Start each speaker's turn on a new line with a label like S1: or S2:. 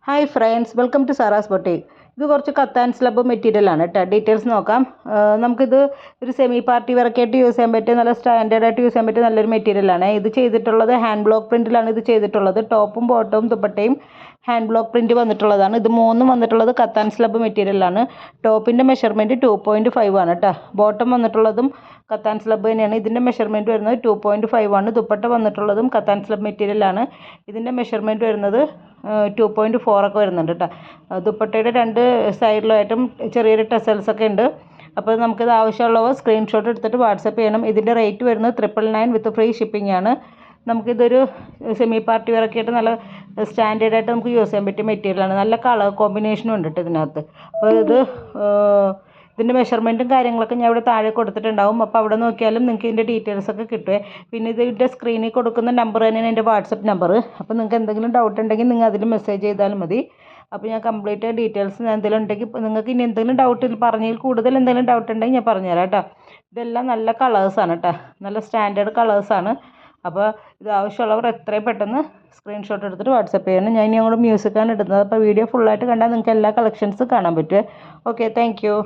S1: Hi friends, welcome to Sara's boutique. ഇത് കുറച്ച് കത്താൻ സ്ലബ് മെറ്റീരിയലാണ് കേട്ടോ. ഡീറ്റെയിൽസ് നോക്കാം. നമുക്കിത് ഒരു സെമി പാർട്ടി വെയറൊക്കെ ആയിട്ട് യൂസ് ചെയ്യാൻ പറ്റിയ നല്ല സ്റ്റാൻഡേർഡായിട്ട് യൂസ് ചെയ്യാൻ പറ്റിയ നല്ലൊരു മെറ്റീരിയലാണ്. ഇത് ചെയ്തിട്ടുള്ളത് ഹാൻഡ് ബ്ലോക്ക് പ്രിൻറ്റിലാണ് ഇത് ചെയ്തിട്ടുള്ളത്. ടോപ്പും ബോട്ടവും ദുപ്പട്ടയും ഹാൻഡ് ബ്ലോക്ക് പ്രിൻറ്റ് വന്നിട്ടുള്ളതാണ്. ഇത് മൂന്നും വന്നിട്ടുള്ളത് കത്താൻ സ്ലബ് മെറ്റീരിയലാണ്. ടോപ്പിൻ്റെ മെഷർമെൻറ്റ് 2.5 ആണ് കേട്ടോ. ബോട്ടം വന്നിട്ടുള്ളതും കത്താൻ സ്ലബ് തന്നെയാണ്. ഇതിൻ്റെ മെഷർമെൻറ്റ് വരുന്നത് 2.5 ആണ്. ദുപ്പട്ട വന്നിട്ടുള്ളതും കത്താൻ സ്ലബ് മെറ്റീരിയലാണ്. ഇതിൻ്റെ മെഷർമെൻറ്റ് വരുന്നത് 2.4 ഒക്കെ വരുന്നുണ്ട് കേട്ടോ. ദുപ്പട്ടയുടെ രണ്ട് സൈഡിലായിട്ടും ചെറിയൊരു ടെസൽസൊക്കെ ഉണ്ട്. അപ്പോൾ നമുക്കിത് ആവശ്യമുള്ളവർ സ്ക്രീൻഷോട്ട് എടുത്തിട്ട് വാട്സപ്പ് ചെയ്യണം. ഇതിൻ്റെ റേറ്റ് വരുന്നത് 999 വിത്ത് ഫ്രീ ഷിപ്പിംഗ് ആണ്. നമുക്കിതൊരു സെമി പാർട്ടി വെയറൊക്കെ ആയിട്ട് നല്ല സ്റ്റാൻഡേർഡായിട്ട് നമുക്ക് യൂസ് ചെയ്യാൻ പറ്റിയ മെറ്റീരിയലാണ്. നല്ല കളർ കോമ്പിനേഷനും ഉണ്ട് കേട്ടോ ഇതിനകത്ത്. അപ്പോൾ ഇതിൻ്റെ മെഷർമെൻറ്റും കാര്യങ്ങളൊക്കെ ഞാൻ ഇവിടെ താഴെ കൊടുത്തിട്ടുണ്ടാവും. അപ്പോൾ അവിടെ നോക്കിയാലും നിങ്ങൾക്ക് ഇതിൻ്റെ ഡീറ്റെയിൽസൊക്കെ കിട്ടുമേ. പിന്നെ ഇതിൻ്റെ സ്ക്രീനിൽ കൊടുക്കുന്ന നമ്പർ തന്നെയാണ് എൻ്റെ വാട്സപ്പ് നമ്പർ. അപ്പോൾ നിങ്ങൾക്ക് എന്തെങ്കിലും ഡൗട്ട് ഉണ്ടെങ്കിൽ നിങ്ങൾ അതിൽ മെസ്സേജ് ചെയ്താലും മതി. അപ്പോൾ ഞാൻ കംപ്ലീറ്റ് ഡീറ്റെയിൽസ് എന്തെങ്കിലും ഉണ്ടെങ്കിൽ നിങ്ങൾക്ക് ഇനി എന്തെങ്കിലും ഡൗട്ട് പറഞ്ഞതിൽ കൂടുതൽ എന്തെങ്കിലും ഡൗട്ട് ഉണ്ടെങ്കിൽ ഞാൻ പറഞ്ഞുതരാം കേട്ടോ. ഇതെല്ലാം നല്ല കളേഴ്സാണ് കേട്ടോ. നല്ല സ്റ്റാൻഡേർഡ് കളേഴ്സാണ്. അപ്പോൾ ഇത് ആവശ്യമുള്ളവർ എത്രയും പെട്ടെന്ന് സ്ക്രീൻഷോട്ട് എടുത്തിട്ട് വാട്സപ്പ് ചെയ്യണം. ഞാൻ ഇനി അങ്ങോട്ട് മ്യൂസിക്കാണ് ഇടുന്നത്. അപ്പോൾ വീഡിയോ ഫുള്ളായിട്ട് കണ്ടാൽ നിങ്ങൾക്ക് എല്ലാ കളക്ഷൻസും കാണാൻ പറ്റുമേ. Okay, thank you.